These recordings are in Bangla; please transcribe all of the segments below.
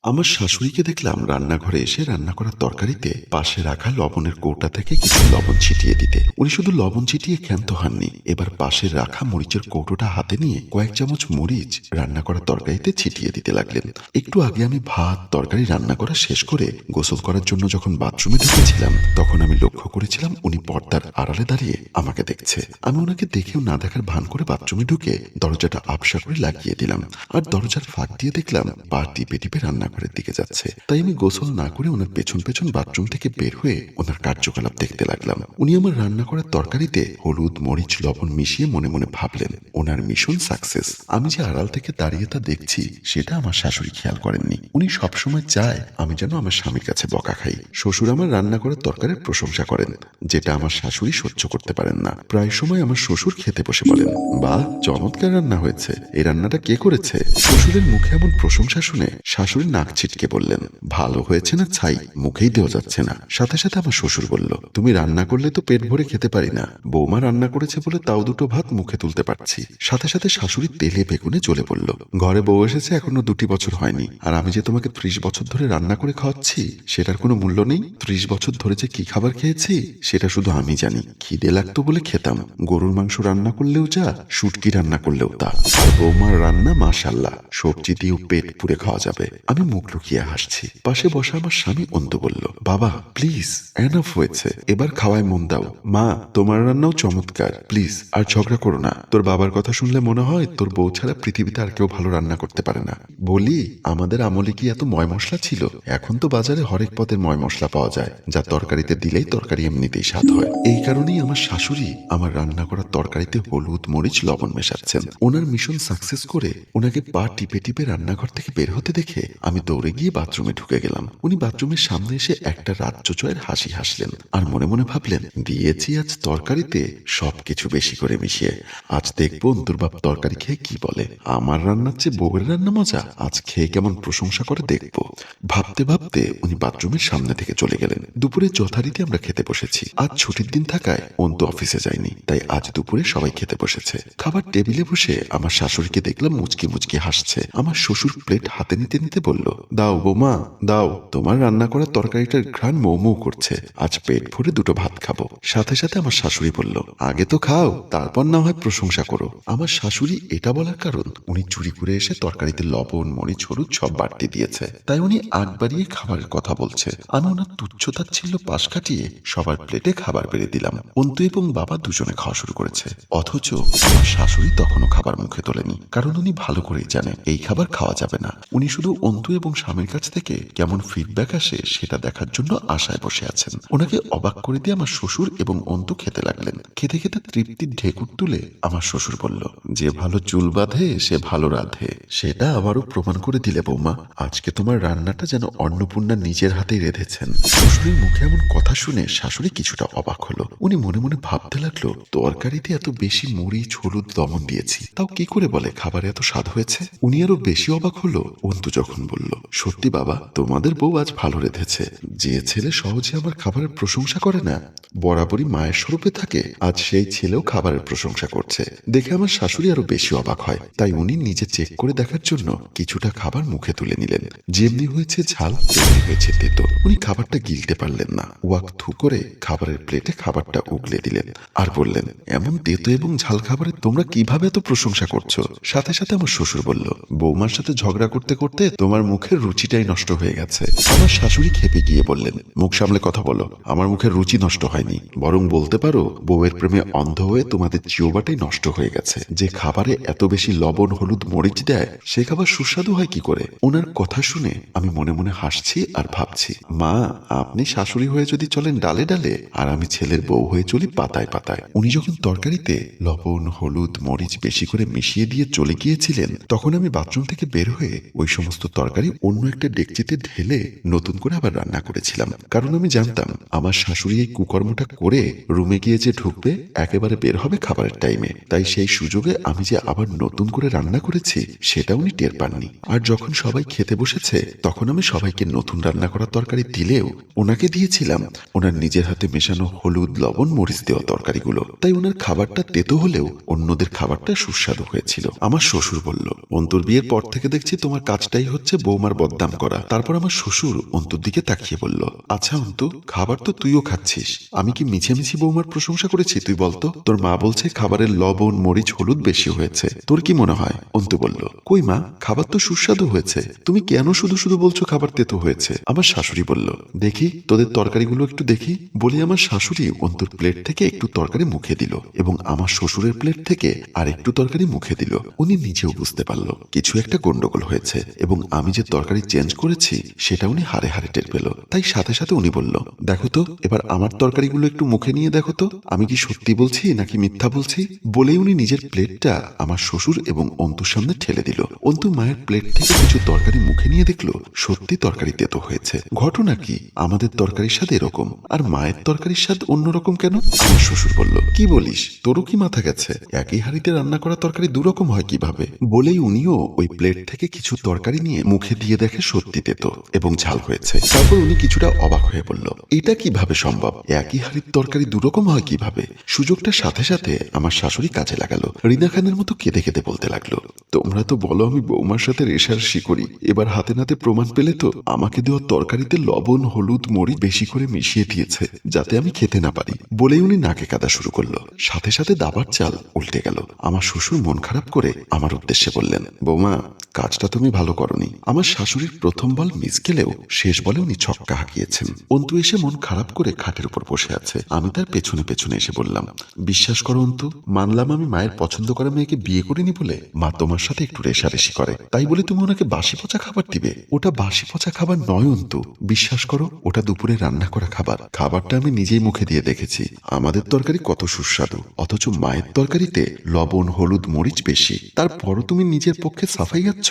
আমার শাশুড়িকে দেখলাম রান্নাঘরে এসে রান্না করা তরকারিতে পাশে রাখা লবণের কৌটা থেকে কিছু লবণ ছিটিয়ে দিতে। উনি শুধু লবণ ছিটিয়ে ক্ষান্ত হননি, এবার পাশে রাখা মরিচের কৌটোটা হাতে নিয়ে কয়েক চামচ মরিচ রান্না করা তরকারিতে ছিটিয়ে দিতে লাগলেন। একটু আগে আমি ভাত তরকারি রান্না করা শেষ করে গোসল করার জন্য যখন বাথরুমে ঢুকেছিলাম, তখন আমি লক্ষ্য করেছিলাম উনি পর্দার আড়ালে দাঁড়িয়ে আমাকে দেখছে। আমি ওনাকে দেখেও না দেখার ভান করে বাথরুমে ঢুকে দরজাটা আবসা করে লাগিয়ে দিলাম, আর দরজার ফাঁক দিয়ে দেখলাম পা টিপে টিপে রান্নাঘরের দিকে যাচ্ছে। তাই আমি গোসল না করে ওনার পেছন পেছন বাথরুম থেকে বের হয়ে ওনার কার্যকলাপ দেখতে লাগলাম। উনি আমার রান্না করার তরকারিতে হলুদ মরিচ লবণ মিশিয়ে মনে মনে ভাবলেন ওনার মিশন সাকসেস। আমি যে আড়াল থেকে দাঁড়িয়ে তা দেখছি সেটা আমার শাশুড়ি খেয়াল করেননি। উনি সবসময় চায় আমি যেন আমার স্বামীর কাছে বকা খাই। শ্বশুর আমার রান্না করার তরকারির প্রশংসা করেন, যেটা আমার শাশুড়ি সহ্য করতে পারেন না। প্রায় সময় আমার শ্বশুর খেতে বসে বলেন, বাহ চমৎকার রান্না হয়েছে, এই রান্নাটা কে করেছে? শ্বশুরের মুখে এমন প্রশংসা শুনে শাশুড়ি নাক ছিটকে বললেন, ভালো হয়েছে না ছাই, মুখেই দেওয়া যাচ্ছে না। সাথে সাথে আমার শ্বশুর বলল, তুমি রান্না করলে তো পেট ভরে খেতে পারি না, বৌমা রান্না করেছে বলে তাও দুটো ভাত মুখে তুলতে পারছি। সাথে সাথে শাশুড়ি তেলে বেগুনে জ্বলে পড়ল, ঘরে বউ এসেছে এখনো 2টি বছর হয়নি, আর আমি যে তোমাকে 30 বছর ধরে রান্না করে খাওয়াচ্ছি সেটার কোনো মূল্য নেই। 30 বছর ধরে যে কি খাবার খেয়েছি সেটা শুধু আমি জানি। খিদে লাগতো বলে খেতাম, গরুর মাংস রান্না করলেও যা, শুটকি রান্না করলেও তা। আর বৌমার রান্না মাশাআল্লাহ, সবজি দিয়েও পেট পুরে খাওয়া যাবে। আমি মুখ লুকিয়ে হাসছি। পাশে বসা আমার স্বামী অন্তু বলল, বাবা প্লিজ এনাফ হয়েছে, এবার খাওয়ায় মন দাও। মা তোমার রান্নাও চমৎকার, প্লিজ আর ঝগড়া করো না। তোর বাবার কথা শুনলে মনে হয় তোর বউ ছাড়া পৃথিবীতে আর কেউ ভালো রান্না করতে পারে না। বলি আমাদের আমলে কি এত ময় মশলা ছিল? এখন তো বাজারে হরেক পদের ময় মশলা পাওয়া যায়, যা তরকারিতে দিলেই তরকারি এমনিতেই স্বাদ হয়। এই কারণেই আমার শাশুড়ি আমার রান্না করা তরকারিতে হলুদ মরিচ লবণ মেশাচ্ছেন। ওনার মিশন সাকসেস করে ওনাকে পা টিপে টিপে রান্নাঘর থেকে বের হতে দেখে আমি দৌড়ে গিয়ে বাথরুমে ঢুকে গেলাম। উনি বাথরুমের সামনে এসে একটা রাজ্য জয়ের হাসি হাসলেন, আর মনে মনে ভাবলেন, দিয়েছি আজ তরকারিতে সবকিছু বেশি করে মিশিয়ে, আজ দেখবো অন্তুর বাপ তরকারি খেয়ে কি বলে। আমার রান্নার চেয়ে বউয়ের রান্না মজা, আজ খেয়ে কেমন প্রশংসা করে দেখবো। ভাবতে ভাবতে উনি বাথরুমের সামনে থেকে চলে গেলেন। দুপুরে যথারীতি আমরা খেতে বসেছি। আজ ছুটির দিন থাকায় অন্তু অফিসে যায়নি, তাই আজ দুপুরে সবাই খেতে বসেছে। খাবার টেবিলে বসে আমার শাশুড়িকে দেখলাম মুচকি মুচকি হাসছে। আমার শ্বশুর প্লেট হাতে নিতে নিতে বলল, দাও বৌমা দাও, তোমার রান্না করা তরকারিটার ঘ্রাণ মৌ মৌ করছে, আজ পেট ভরে দুটো ভাত খাবো। সাথে সাথে আমার শাশুড়ি বলল, আগে তো খাও, তারপর না হয় প্রশংসা করো। আমার শাশুড়ি এটা বলার কারণ, উনি চুরি করে এসে তরকারিতে লবণ মরিচ হলুদ সব বাড়তে দিয়েছে, তাই উনি আগ বাড়িয়ে খাবারের কথা বলছে। আমি ওনার তুচ্ছতাচ্ছিল্য পাশ কাটিয়ে সবার প্লেটে খাবার বেড়ে দিলাম। অন্তু এবং বাবা দুজনে খাওয়া শুরু করেছে, অথচ আমার শাশুড়ি তখনও খাবার মুখে তোলেনি, কারণ উনি ভালো করেই জানে এই খাবার খাওয়া যাবে না। উনি শুধু অন্তু এবং স্বামীর কাছ থেকে কেমন ফিডব্যাক আসে সেটা দেখার জন্য আশায় বসে আছেন। ওনাকে অবাক করে দিয়ে আমার শ্বশুর এবং অন্তু খেতে লাগলেন। খেতে খেতে তৃপ্তির ঢেকুর তুলে আমার শ্বশুর বলল, যে ভালো চুল বাঁধে সে ভালো রাঁধে, সেটা আবারও প্রমাণ করে দিলে বৌমা। আজকে তোমার রান্নাটা যেন অন্নপূর্ণা নিজের হাতেই রেঁধেছেন। শ্বশুরের মুখে এমন কথা শুনে শাশুড়ি কিছুটা অবাক হলো। উনি মনে মনে ভাবতে লাগলো, তরকারিতে এত বেশি মরিচ হলুদ লবণ দিয়েছি, তাও কি করে বলে খাবারে এত স্বাদ হয়েছে? উনি আরো বেশি অবাক হলো অন্তু যখন বলল, সত্যি বাবা তোমাদের বউ আজ ভালো রেঁধেছে। যে ছেলে সহজে আমার খাবারের প্রশংসা করে না, বরাবরই মায়ের স্বরূপে থাকে, আজ সেই ছেলেও খাবারের প্রশংসা করছে। দেখে আমার শাশুড়ি আরো বেশি অবাক হয়, তাই উনি নিজে চেক করে দেখার জন্য কিছুটা খাবার মুখে তুলে নিলেন। যেমনি হয়েছে ঝাল তেমনি হয়েছে তেতো। উনি খাবারটা গিলতে পারলেন না, ওয়াক থু করে খাবারের প্লেটে খাবারটা উগলে দিলেন আর বললেন, এমন তেতো এবং ঝাল খাবারে তোমরা কিভাবে এত প্রশংসা করছো? সাথে সাথে আমার শ্বশুর বলল, বৌমার সাথে ঝগড়া করতে করতে তোমার মুখের রুচিটাই নষ্ট হয়ে গেছে। আমার শাশুড়ি খেপে গিয়ে বললেন, মুখ সামলে কথা বলো, আমার মুখের রুচি নষ্ট হয়নি, বরং বলতে পারো বউয়ের প্রেমে অন্ধ হয়ে তোমাদের জিহ্বাটাই নষ্ট হয়ে গেছে। যে খাবারে এত বেশি লবণ হলুদ মরিচ দেয় সে খাবার সুস্বাদু হয় কি করে? ওনার কথা শুনে আমি মনে মনে হাসছি আর ভাবছি, মা আপনি শাশুড়ি হয়ে যদি চলেন ডালে ডালে, আর আমি ছেলের বউ হয়ে চলি পাতায় পাতায়। উনি যখন তরকারিতে লবণ হলুদ মরিচ বেশি করে মিশিয়ে দিয়ে চলে গিয়েছিলেন, তখন আমি বাথরুম থেকে বের হয়ে ওই সমস্ত তরকারি অন্য একটা ডেকচিতে ঢেলে নতুন করে আবার রান্না করেছিলাম। কারণ আমি জানতাম আমার শাশুড়ি এই কুকর্মটা করে রুমে গিয়ে যে ঢুকবে একেবারে বের হবে খাবারের টাইমে, তাই সেই সুযোগে আমি যে আবার নতুন করে রান্না করেছি সেটা উনি টের পাননি। আর যখন সবাই খেতে বসেছে তখন তখন আমি সবাইকে নতুন রান্না করা তরকারি দিলেও ওনাকে দিয়েছিলাম ওনার নিজের হাতে মেশানো হলুদ লবণ মরিচ দেওয়া তরকারিগুলো। তাই ওনার খাবারটা তেতো হলেও অন্যদের খাবারটা সুস্বাদু হয়েছিল। আমার শ্বশুর বলল, অন্তুর বিয়ের পর থেকে দেখছি তোমার কাজটাই হচ্ছে বৌমার বদনাম করা। তারপর আমার শ্বশুর অন্তুর দিকে তাকিয়ে বলল, আচ্ছা অন্তু, খাবার তো তুইও খাচ্ছিস, আমি কি মিছিমিছি বৌমার প্রশংসা করেছি? তুই বলতো, তোর মা বলছে খাবারের লবণ মরিচ হলুদ বেশি হয়েছে, তোর কি মনে হয়? অন্তু বলল, কই মা, খাবার তো সুস্বাদু হয়েছে, তুমি কেন শুধু শুধু বলছো খাবার তেতো হয়েছে? আমার শাশুড়ি বলল, দেখি তোদের তরকারিগুলো একটু দেখি। বলে আমার শাশুড়ি অন্তুর প্লেট থেকে একটু তরকারি মুখে দিল এবং আমার শ্বশুরের প্লেট থেকে আর একটু তরকারি মুখে দিল। উনি নিজেও বুঝতে পারল কিছু একটা গন্ডগোল হয়েছে এবং আমি যে তরকারি চেঞ্জ করেছি সেটা উনি হাড়ে হাড়ে টের পেল। তাই সাথে সাথে উনি বলল, দেখো তো এবার আমার তরকারিগুলো একটু মুখে নিয়ে দেখো তো, আমি কি সত্যি বলছি নাকি মিথ্যা বলছি? বলেই উনি নিজের প্লেটটা আমার শ্বশুর এবং অন্তুর সামনে ঠেলে দিল। অন্তু মায়ের প্লেট থেকে কিছু তরকারি মুখে নিয়ে দেখলো সত্যি তরকারি তেতো হয়েছে। ঘটনা কি, আমাদের তরকারির স্বাদ এরকম আর মায়ের তরকারির স্বাদ অন্যরকম কেন? আমার শ্বশুর বলল, কি বলিস, তোরও কি মাথা গেছে? একই হাঁড়িতে রান্না করা তরকারি দুরকম হয় কিভাবে? বলেই উনিও ওই প্লেট থেকে কিছু তরকারি নিয়ে মুখে দিয়ে দেখে সত্যি তেতো এবং ঝাল হয়েছে। তারপর উনি কিছুটা অবাক হয়ে বলল, এটা কিভাবে সম্ভব? একই হাঁড়ির তরকারি দুরকম হয় কিভাবে? সুযোগটার সাথে সাথে আমার শাশুড়ি কাজে লাগালো। রিনা খানের মতো কেঁদে কেঁদে বলতে লাগলো, তোমরা তো বলো আমি বৌমার সাথে রেশারেশি করি, এবার হাতে নাতে প্রমাণ পেলে তো আমাকে দেওয়া তরকারিতে লবণ হলুদ মরিচ বেশি করে মিশিয়ে দিয়েছে যাতে আমি খেতে না পারি। বলেই উনি নাকে কাদা শুরু করলো। সাথে সাথে দাবার চাল উল্টে গেল। আমার শ্বশুর মন খারাপ করে আমার উদ্দেশ্যে বললেন, বৌমা, কাজটা তুমি ভালো করনি। আমার শাশুড়ির প্রথম বল মিস গেলেও শেষ বলে উনি ছক্কা হাঁকিয়েছেন। অন্তু এসে মন খারাপ করে খাটের উপর বসে আছে। আমি তার পেছনে পেছনে এসে বললাম, বিশ্বাস করো অন্তু, মানলাম আমি মায়ের পছন্দ করা মেয়েকে বিয়ে করিনি বলে মা তোমার সাথে একটু রেশারেশি করে, তাই বলে তুমি ওনাকে বাসি পচা খাবার দিবে? ওটা বাসি পচা খাবার নয় অন্তু, বিশ্বাস করো, ওটা দুপুরে রান্না করা খাবার। খাবারটা আমি নিজেই মুখে দিয়ে দেখেছি। আমাদের তরকারি কত সুস্বাদু, অথচ মায়ের তরকারিতে লবণ হলুদ মরিচ বেশি। তারপরও তুমি নিজের পক্ষে সাফাই গাচ্ছ।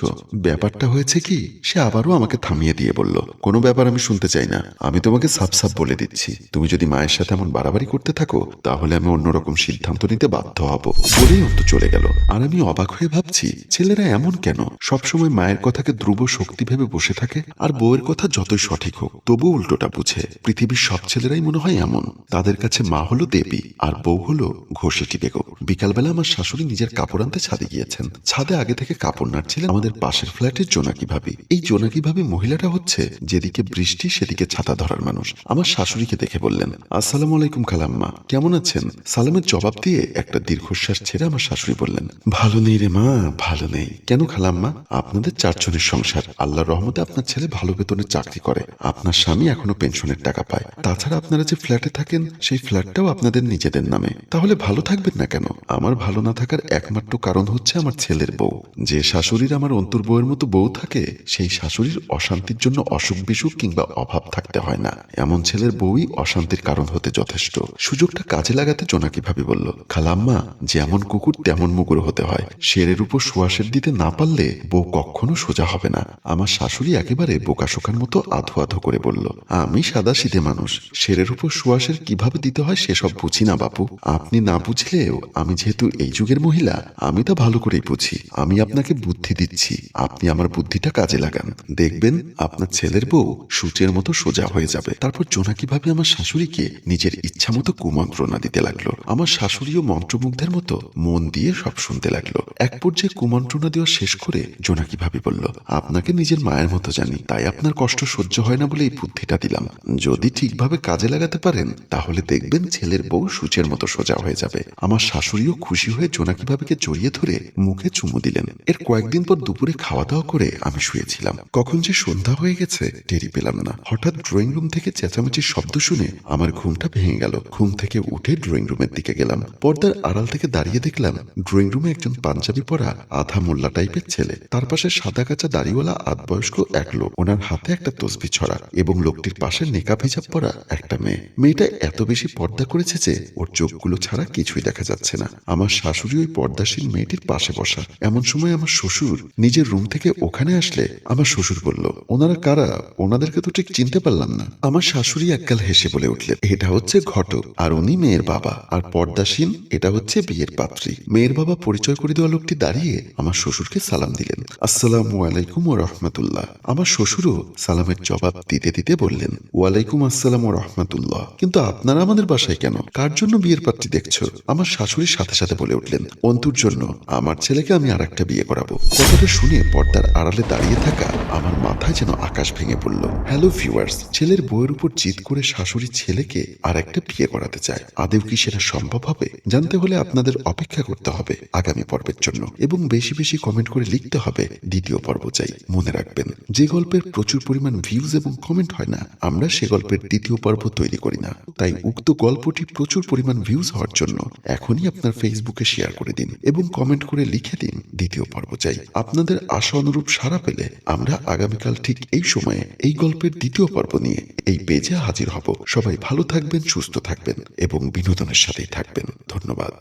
ব্যাপারটা হয়েছে কি? সে আবারও আমাকে থামিয়ে দিয়ে বলল, কোনো ব্যাপার আমি শুনতে চাই না, আমি তোমাকে সাফ সাফ বলে দিচ্ছি, তুমি যদি মায়ের সাথে এমন বাড়াবাড়ি করতে থাকো তাহলে আমি অন্যরকম সিদ্ধান্ত নিতে বাধ্য হব। বলেই অন্তু চলে গেল। আর আমি অবাক হয়ে ভাবছি, ছেলেরা এমন কেন? সবসময় মায়ের কথাকে ধ্রুব শক্তি ভেবে বসে থাকে আর বউয়ের কথা যতই সঠিক হোক তবু উল্টোটা বুঝে। পৃথিবীর সব ছেলেরাই মনে হয় এমন। তাদের কাছে মা হলো দেবী আর বউ হলো ঘষেটি বেগম। বিকালবেলা আমার শাশুড়ি নিজের কাপড় আনতে ছাদে গিয়েছেন। ছাদে আগে থেকে কাপড় নাড়ছিলেন আমাদের পাশের ফ্ল্যাটের জোনাকি ভাবি। এই জোনাকি ভাবি মহিলাটা হচ্ছে যেদিকে বৃষ্টি সেদিকে ছাতা ধরার মানুষ। আমার শাশুড়িকে দেখে বললেন, আসসালামু আলাইকুম খালাম্মা, কেমন আছেন? সালামের জবাব দিয়ে একটা দীর্ঘশ্বাস ছেড়ে আমার শাশুড়ি বললেন, ভালো নেই রে মা, ভালো নেই। কেন খালাম্মা? আপনাদের 4 জনের সংসার, আল্লাহর রহমতে আপনার ছেলে ভালো বেতনে চাকরি করে, আপনার স্বামী এখনো পেনশনের টাকা পায়, তাছাড়া আপনারা যে ফ্ল্যাটে থাকেন সেই ফ্ল্যাটটাও আপনাদের নিজেদের নামে। তাহলে ভালো থাকবেন না কেন? আমার ভালো না থাকার একমাত্র কারণ হচ্ছে আমার ছেলের বউ। যে শাশুড়ির আমার অন্তর বউয়ের মতো বউ থাকে সেই শাশুড়ির অশান্তির জন্য অসুখ বিসুখ কিংবা অভাব থাকতে হয় না। এমন ছেলের বউই অশান্তির কারণ হতে যথেষ্ট। সুযোগটা কাজে লাগাতে জোনাকি ভাবি বলল, খালাম্মা, যেমন কুকুর তেমন মুগুর হতে হয়, শেরের উপর শোয়াশের দিতে না পারলে বউ কখনো সোজা হবে না। আমার শাশুড়ি একেবারে বোকাশোকার মতো আধো আধো করে বলল, আমি সাদা সিধে মানুষ, শেরের উপর শোয়াশের কিভাবে দিতে হয় সেসব বুঝি না বাপু। আপনি না বুঝলেও আমি যেহেতু এই যুগের মহিলা আমি তা ভালো করেই বুঝি। আমি আপনাকে বুদ্ধি দিচ্ছি, আপনি আমার বুদ্ধিটা কাজে লাগান, দেখবেন আপনার ছেলের বউ সূচের মতো সোজা হয়ে যাবে। তারপর জোনাকি ভাবি আমার শাশুড়িকে নিজের ইচ্ছা মতো কুমন্ত্রণা দিতে লাগলো। আমার শাশুড়িও মন্ত্রমুগ্ধের মতো মন দিয়ে সব শুনতে লাগলো। এক পর্যায়ে কুমন্ত্রণা দেওয়া শেষ করে জোনাকি ভাবি বলল, আপনাকে নিজের মায়ের মতো জানি, তাই আপনার কষ্ট সহ্য হয় না বলে এই বুদ্ধিটা দিলাম। যদি ঠিকভাবে কাজে লাগাতে পারেন তাহলে দেখবেন ছেলের বউ সূচের মতো সোজা হয়ে যাবে। আমার শাশুড়িও খুশি হয়ে জোনাকি ভাবিকে জড়িয়ে ধরে মুখে চুমু দিলেন। এর কয়েকদিন পর দুপুরে খাওয়া দাওয়া করে আমি শুয়েছিলাম। কখন যে সন্ধ্যা হয়ে গেছে টেরি পেলাম না। হঠাৎ ড্রয়িং রুম থেকে চেঁচামেচির শব্দ শুনে আমার ঘুমটা ভেঙে গেল। ঘুম থেকে উঠে ড্রয়িং রুমের দিকে গেলাম। পর্দার আড়াল থেকে দাঁড়িয়ে দেখলাম ড্রয়িং রুমে একজন পাঞ্জাবি পরা আধা মোল্লা টাইপের ছেলে, তার পাশে সাদা কাঁচা দাড়িওয়ালা আধবয়স্ক এক লোক, ওনার হাতে একটা তসবি ছড়া এবং লোকটির পাশে নেকাব হিজাব পরা একটা মেয়ে। মেয়েটা এত বেশি পর্দা করেছে যে ওর চোখগুলো ছাড়া কিছুই দেখা যাচ্ছে না। আমার শাশুড়ি ওই পর্দাশীল মেয়েটির পাশে বসা। এমন সময় আমার শ্বশুর নিজের রুম থেকে ওখানে আসলে আমার শ্বশুর বলল, ওনারা কারা? ওনাদেরকে তো ঠিক চিনতে পারলাম না। আমার শাশুড়ি একগাল হেসে বলে উঠলেন, এটা হচ্ছে ঘটক আর উনি মেয়ের বাবা, আর পর্দাসীন এটা হচ্ছে বিয়ের পাত্রী। মেয়ের বাবা পরিচয় করে দেওয়া লোকটি দাঁড়িয়ে আমার শ্বশুরকে সালাম দিলেন, আসসালামু আলাইকুম ওয়া রাহমাতুল্লাহ। আমার শ্বশুরও সালামের জবাব দিতে দিতে বললেন, ওয়ালাইকুম আসসালাম ও রহমাতুল্লাহ। কিন্তু আপনারা আমাদের বাসায় কেন? কার জন্য বিয়ের পাত্রী দেখছো? আমার শাশুড়ির সাথে সাথে বলে উঠলেন, অন্তুর জন্য। আমার ছেলেকে আমি আরেকটা বিয়ে করাবো। কথাটা শুনে পর্দার আড়ালে দাঁড়িয়ে থাকা আমার মাথায় যেন আকাশ ভেঙে পড়ল। হ্যালো ভিউয়ার্স, ছেলের বউয়ের উপর জিদ করে শাশুড়ি ছেলেকে আরেকটা বিয়ে করাতে চায়। আদৌ কি সেটা সম্ভব হবে? জানতে হলে আপনাদের অপেক্ষা করতে হবে আগামী পর্বের জন্য, এবং বেশি বেশি কমেন্ট করে লিখতে হবে দ্বিতীয় পর্ব চাই। মনে রাখবেন, যে গল্পের প্রচুর পরিমাণ ভিউজ এবং কমেন্ট হয় না, আমরা সে গল্পের দ্বিতীয় পর্ব তৈরি করি না। তাই উক্ত গল্পটি প্রচুর পরিমাণ ভিউজ হওয়ার জন্য এখনই আপনার ফেসবুকে শেয়ার করে দিন এবং কমেন্ট করে লিখে দিন দ্বিতীয় পর্ব চাই। আপনাদের আশা অনুরূপ সাড়া পেলে আমরা আগামীকাল ঠিক এই সময়ে এই গল্পের দ্বিতীয় পর্ব নিয়ে এই পেজে হাজির হব। সবাই ভালো থাকবেন, সুস্থ থাকবেন এবং বিনোদনের সাথেই থাকবেন। ধন্যবাদ।